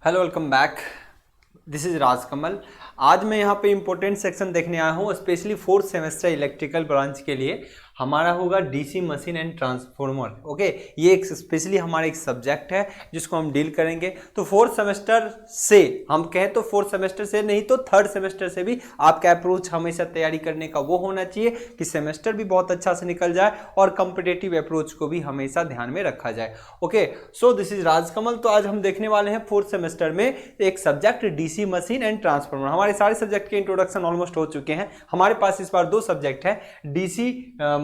Hello welcome back. This is Rajkamal. आज मैं यहाँ पे इम्पोर्टेंट सेक्शन देखने आया हूँ, specially fourth semester electrical branch के लिए। हमारा होगा DC machine and transformer. Okay, ये एक स्पेशली हमारा एक सब्जेक्ट है जिसको हम डील करेंगे। तो फोर्थ सेमेस्टर से हम कहें तो फोर्थ सेमेस्टर से नहीं तो थर्ड सेमेस्टर से भी आपका अप्रोच हमेशा तैयारी करने का वो होना चाहिए कि सेमेस्टर भी बहुत अच्छा से निकल जाए और कॉम्पिटिटिव अप्रोच को भी हमेशा ध्यान में रखा जाए। Okay, so this is Rajkamal. तो आज हम देखने वाले हैं फोर्थ सेमेस्टर में एक subject DC machine and transformer. हमारे सारे सब्जेक्ट के इंट्रोडक्शन ऑलमोस्ट हो चुके हैं। हमारे पास इस बार दो सब्जेक्ट है, डीसी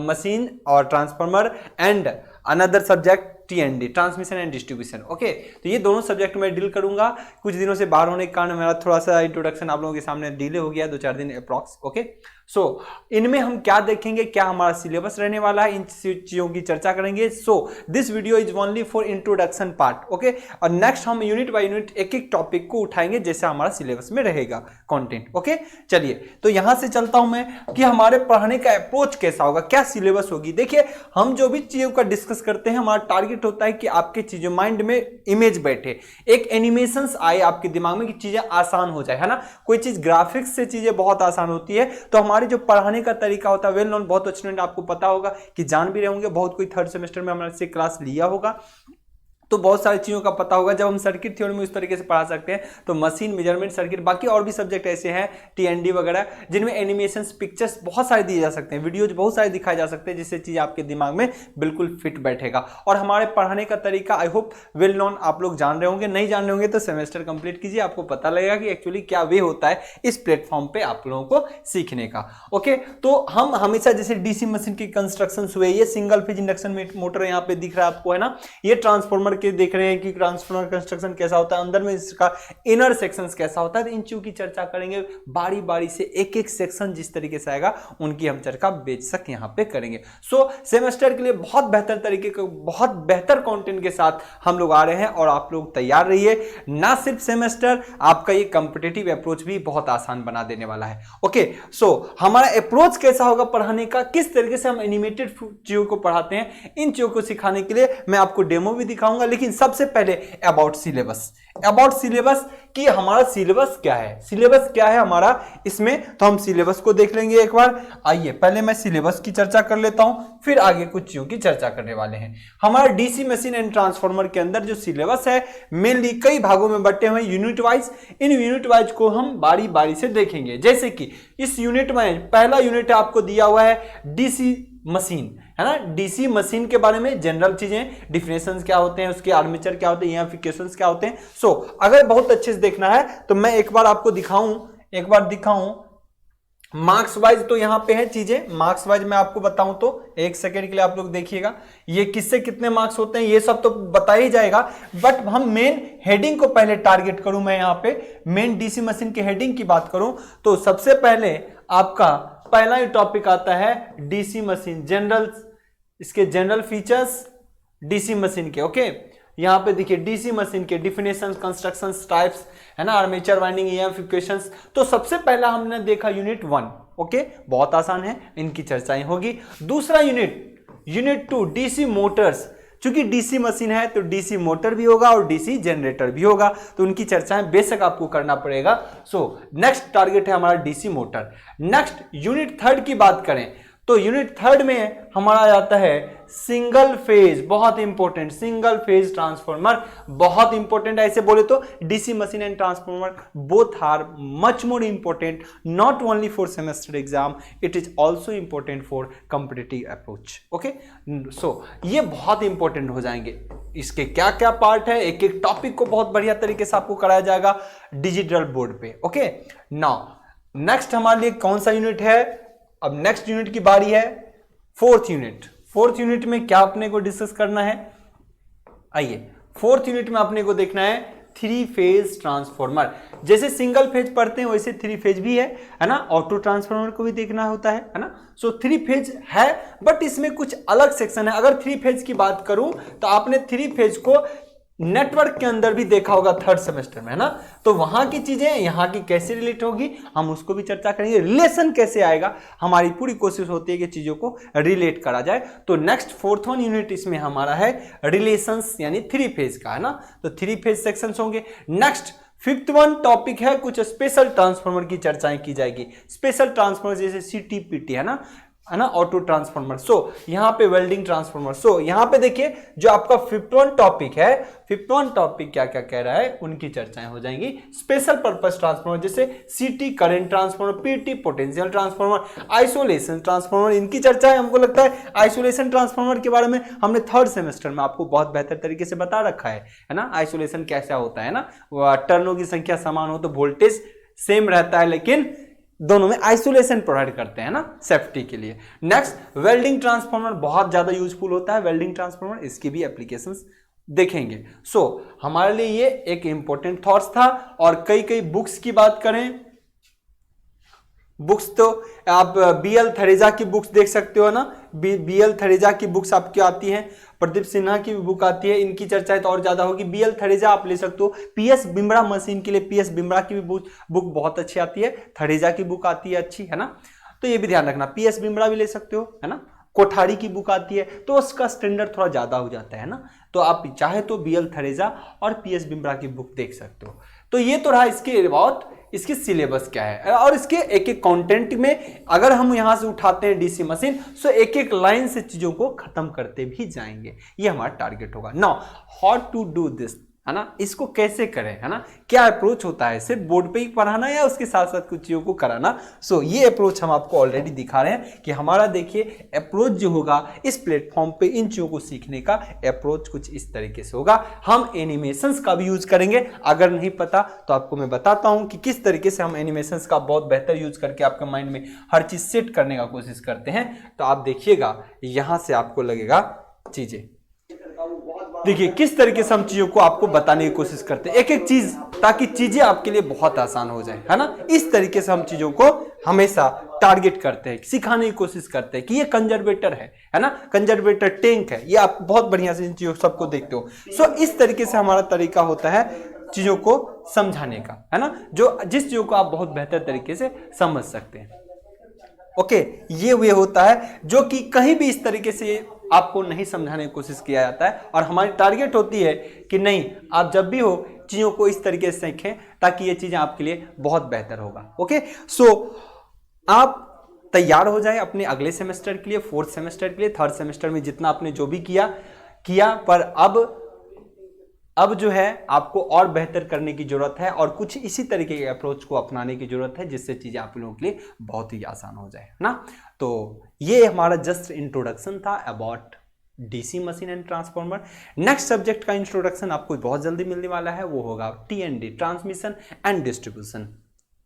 मशीन और transformer and another subject TND, transmission and distribution. Okay, तो ये दोनों सब्जेक्ट में डील करूंगा। कुछ दिनों से बाहर होने के कारण मेरा थोड़ा सा इंट्रोडक्शन आप लोगों के सामने डिले हो गया, 2-4 दिन अप्रॉक्स। ओके, सो इनमें हम क्या देखेंगे, क्या हमारा सिलेबस रहने वाला है, इन चीजों की चर्चा करेंगे। So this video is only for introduction part. Okay, और नेक्स्ट हम यूनिट बाय यूनिट एक एक टॉपिक को उठाएंगे जैसे हमारा सिलेबस में रहेगा कंटेंट। ओके, चलिए तो यहां से चलता हूं मैं कि हमारे पढ़ने का अप्रोच कैसा होगा, क्या सिलेबस होगी। देखिए, हम जो भी चीजों का डिस्कस करते हैं, हमारा टारगेट होता है कि आपके चीजों माइंड में इमेज बैठे, एक एनिमेशंस आए आपके दिमाग में कि चीजें आसान हो जाए, है ना। कोई चीज ग्राफिक्स से चीजें बहुत आसान होती है, तो हमारे जो पढ़ाने का तरीका होता है वेल नोन, बहुत स्टूडेंट आपको पता होगा कि जान भी रहे होंगे, बहुत कोई थर्ड सेमेस्टर में हमारे से क्लास लिया होगा तो बहुत सारी चीज़ों का पता होगा। जब हम सर्किट थ्योरी में इस तरीके से पढ़ा सकते हैं तो मशीन, मेजरमेंट, सर्किट, बाकी और भी सब्जेक्ट ऐसे हैं टीएनडी वगैरह जिनमें एनिमेशंस, पिक्चर्स बहुत सारे दिए जा सकते हैं, वीडियोज बहुत सारे दिखाए जा सकते हैं, जिससे चीज़ आपके दिमाग में बिल्कुल फिट बैठेगा। और हमारे पढ़ाने का तरीका आई होप वेल नोन, आप लोग जान रहे होंगे। नहीं जान रहे होंगे तो सेमेस्टर कंप्लीट कीजिए, आपको पता लगेगा कि एक्चुअली क्या वे होता है इस प्लेटफॉर्म पर आप लोगों को सीखने का। ओके, तो हम हमेशा जैसे डीसी मशीन की कंस्ट्रक्शन हुए, ये सिंगल फेज इंडक्शन मोटर यहाँ पे दिख रहा है आपको, है ना। ये ट्रांसफॉर्मर के देख रहे हैं कि ट्रांसफॉर्मर कंस्ट्रक्शन कैसा होता है, अंदर में इसका इनर सेक्शंस कैसा होता है। इन चीजों की चर्चा करेंगे बारी बारी से, एक एक सेक्शन जिस तरीके से आएगा उनकी हम चर्चा बेशक यहाँ पे करेंगे। सो सेमेस्टर के लिए बहुत बेहतर तरीके का, बहुत बेहतर कंटेंट के साथ हम लोग आ रहे हैं और आप लोग तैयार रहिए। ना सिर्फ सेमेस्टर, आपका ये कॉम्पिटिटिव अप्रोच भी बहुत आसान बना देने वाला है। ओके, सो हमारा अप्रोच कैसा होगा पढ़ाने का, किस तरीके से हम एनिमेटेड चीजों को पढ़ाते हैं, इन चीजों को सिखाने के लिए मैं आपको डेमो भी दिखाऊंगा। लेकिन सबसे पहले अबाउट सिलेबस, अबाउट सिलेबस कि हमारा सिलेबस क्या है, सिलेबस क्या है हमारा इसमें, तो हम सिलेबस को देख लेंगे एक बार। आइए पहले मैं सिलेबस की चर्चा कर लेता हूं, फिर आगे कुछ चीजों की चर्चा करने वाले हैं। हमारा डीसी मशीन एंड ट्रांसफार्मर के अंदर जो सिलेबस है मेनली कई भागों में बटे हुए unit wise. In unit wise को हम बारी बारी से देखेंगे। जैसे कि इस यूनिट में पहला यूनिट आपको दिया हुआ है डीसी मशीन, है ना। डीसी मशीन के बारे में जनरल चीजें, डिफिनेशंस क्या होते हैं, उसके आर्मेचर क्या होते हैं, एप्लीकेशंस क्या होते हैं। सो अगर बहुत अच्छे से देखना है तो मैं एक बार आपको दिखाऊं मार्क्स वाइज। तो यहां पे है चीजें मार्क्स वाइज, मैं आपको बताऊं तो एक सेकेंड के लिए आप लोग देखिएगा, ये किससे कितने मार्क्स होते हैं ये सब तो बता ही जाएगा, बट हम मेन हेडिंग को पहले टारगेट करूं। मैं यहां पे मेन डीसी मशीन के हेडिंग की बात करूं तो सबसे पहले आपका पहला ही टॉपिक आता है डीसी मशीन, जनरल, इसके जनरल फीचर्स डीसी मशीन के। ओके, यहां पे देखिए डीसी मशीन के डिफिनेशन, कंस्ट्रक्शंस, टाइप्स, है ना, आर्मेचर वाइंडिंग, ईएमएफ इक्वेशंस। तो सबसे पहला हमने देखा यूनिट 1। ओके, बहुत आसान है, इनकी चर्चाएं होगी। दूसरा यूनिट 2 डीसी मोटर्स। चूंकि डीसी मशीन है तो डीसी मोटर भी होगा और डीसी जनरेटर भी होगा, तो उनकी चर्चाएं बेशक आपको करना पड़ेगा। सो नेक्स्ट टारगेट है हमारा डीसी मोटर। नेक्स्ट यूनिट 3 की बात करें तो यूनिट 3 में हमारा आ जाता है सिंगल फेज, बहुत इंपॉर्टेंट, सिंगल फेज ट्रांसफॉर्मर, बहुत इंपॉर्टेंट। ऐसे बोले तो DC machine and transformer both are much more important, not only for semester exam, it is also important for competitive approach. Okay, so ये बहुत इंपॉर्टेंट हो जाएंगे। इसके क्या क्या पार्ट है, एक एक टॉपिक को बहुत बढ़िया तरीके से आपको कराया जाएगा डिजिटल बोर्ड पे। ओके, नाउ नेक्स्ट हमारे लिए कौन सा यूनिट है, अब नेक्स्ट यूनिट की बारी है फोर्थ यूनिट। फोर्थ यूनिट में क्या अपने को डिस्कस करना है, आइए फोर्थ यूनिट में अपने को देखना है 3 फेज ट्रांसफॉर्मर। जैसे सिंगल फेज पढ़ते हैं वैसे 3 फेज भी है ना। ऑटो ट्रांसफॉर्मर को भी देखना होता है ना। सो 3 फेज है, बट इसमें कुछ अलग सेक्शन है। अगर 3 फेज की बात करूं तो आपने 3 फेज को नेटवर्क के अंदर भी देखा होगा थर्ड सेमेस्टर में, है ना। तो वहां की चीजें यहां की कैसे रिलेट होगी हम उसको भी चर्चा करेंगे। रिलेशन कैसे आएगा, हमारी पूरी कोशिश होती है कि चीजों को रिलेट करा जाए। तो नेक्स्ट फोर्थ वन यूनिट इसमें हमारा है रिलेशंस, यानी थ्री फेज का, है ना। तो थ्री फेज सेक्शंस होंगे। नेक्स्ट फिफ्थ वन टॉपिक है कुछ स्पेशल ट्रांसफार्मर की चर्चाएं की जाएगी। स्पेशल ट्रांसफार्मर जैसे सीटीपीटी, है ना, ऑटो ट्रांसफार्मर। सो यहाँ पे वेल्डिंग ट्रांसफार्मर। सो यहाँ पे देखिए जो आपका फिफ्थ वन टॉपिक है, फिफ्थ वन टॉपिक क्या क्या कह रहा है उनकी चर्चाएं हो जाएंगी। स्पेशल पर्पस ट्रांसफार्मर जैसे सीटी current transformer, PT potential transformer, isolation transformer, इनकी चर्चाएं हमको लगता है आइसोलेशन ट्रांसफार्मर के बारे में हमने थर्ड सेमेस्टर में आपको बहुत बेहतर तरीके से बता रखा है ना। आइसोलेशन कैसा होता है ना, टर्नों की संख्या समान हो तो वोल्टेज सेम रहता है, लेकिन दोनों में आइसोलेशन प्रोवाइड करते हैं ना सेफ्टी के लिए। नेक्स्ट वेल्डिंग ट्रांसफार्मर बहुत ज्यादा यूजफुल होता है वेल्डिंग ट्रांसफार्मर, इसकी भी एप्लीकेशंस देखेंगे। सो हमारे लिए ये एक इंपॉर्टेंट थॉट्स था। और कई कई बुक्स की बात करें, बुक्स तो आप बीएल थरेजा की बुक्स देख सकते हो ना। बीएल थरेजा की बुक्स आपकी आती हैं, प्रदीप सिन्हा की भी बुक आती है, इनकी चर्चाएं तो और ज्यादा होगी। बीएल थरेजा आप ले सकते हो। पीएस बिमड़ा मशीन के लिए पीएस बिमड़ा की भी बुक बहुत अच्छी आती है, थरेजा की बुक आती है अच्छी, है ना। तो ये भी ध्यान रखना, पीएस बिमड़ा भी ले सकते हो, है ना। कोठारी की बुक आती है तो उसका स्टैंडर्ड थोड़ा ज्यादा हो जाता है ना। तो आप चाहे तो बीएल थरेजा और पीएस बिमड़ा की बुक देख सकते हो। तो ये तो रहा इसके अबाउट इसकी सिलेबस क्या है, और इसके एक एक कंटेंट में अगर हम यहां से उठाते हैं डीसी मशीन, सो एक एक लाइन से चीजों को खत्म करते भी जाएंगे, ये हमारा टारगेट होगा। Now how to do this, है ना, इसको कैसे करें, है ना, क्या अप्रोच होता है, सिर्फ बोर्ड पे ही पढ़ाना या उसके साथ साथ कुछ चीजों को कराना। सो ये अप्रोच हम आपको ऑलरेडी दिखा रहे हैं कि हमारा देखिए अप्रोच जो होगा इस प्लेटफॉर्म पे इन चीजों को सीखने का अप्रोच कुछ इस तरीके से होगा। हम एनिमेशंस का भी यूज करेंगे, अगर नहीं पता तो आपको मैं बताता हूं कि किस तरीके से हम एनिमेशंस का बहुत बेहतर यूज करके आपके माइंड में हर चीज सेट करने का कोशिश करते हैं। तो आप देखिएगा यहां से आपको लगेगा चीजें, देखिए किस तरीके से हम चीजों को आपको बताने की कोशिश करते हैं एक एक चीज, ताकि चीजें आपके लिए बहुत आसान हो जाए, है ना। इस तरीके से हम चीजों को हमेशा टारगेट करते हैं, सिखाने की कोशिश करते हैं कि ये कंजर्वेटर है ना, कंजर्वेटर टैंक है, ये आप बहुत बढ़िया से इन चीजों सबको देखते हो। सो इस तरीके से हमारा तरीका होता है चीजों को समझाने का, है ना, जो जिस चीजों को आप बहुत बेहतर तरीके से समझ सकते हैं। ओके, ये वे होता है जो कि कहीं भी इस तरीके से आपको नहीं समझाने की कोशिश किया जाता है, और हमारी टारगेट होती है कि नहीं, आप जब भी हो चीजों को इस तरीके से सीखें ताकि ये चीजें आपके लिए बहुत बेहतर होगा। ओके, सो आप तैयार हो जाए अपने अगले सेमेस्टर के लिए, फोर्थ सेमेस्टर के लिए। थर्ड सेमेस्टर में जितना आपने जो भी किया पर अब जो है आपको और बेहतर करने की जरूरत है, और कुछ इसी तरीके के अप्रोच को अपनाने की जरूरत है जिससे चीजें आप लोगों के लिए बहुत ही आसान हो जाए ना। तो ये हमारा जस्ट इंट्रोडक्शन था about DC machine and transformer. Next subject का इंट्रोडक्शन आपको बहुत जल्दी मिलने वाला है, वो होगा T N D, transmission and distribution.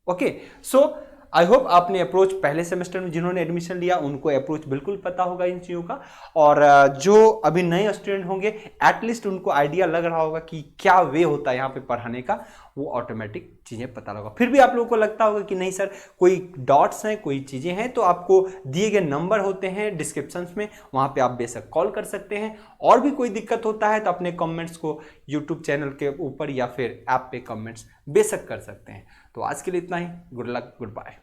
Okay, so I hope आपने अप्रोच पहले सेमेस्टर में जिन्होंने एडमिशन लिया उनको अप्रोच बिल्कुल पता होगा इन चीज़ों का, और जो अभी नए स्टूडेंट होंगे एटलीस्ट उनको आइडिया लग रहा होगा कि क्या वे होता है यहाँ पे पढ़ाने का, वो ऑटोमेटिक चीज़ें पता लगा। फिर भी आप लोगों को लगता होगा कि नहीं सर कोई डॉट्स हैं, कोई चीज़ें हैं, तो आपको दिए गए नंबर होते हैं डिस्क्रिप्शन में, वहाँ पे आप बेशक कॉल कर सकते हैं। और भी कोई दिक्कत होता है तो अपने कमेंट्स को यूट्यूब चैनल के ऊपर या फिर ऐप पे कमेंट्स बेशक कर सकते हैं। तो आज के लिए इतना ही, गुड लक, गुड बाय।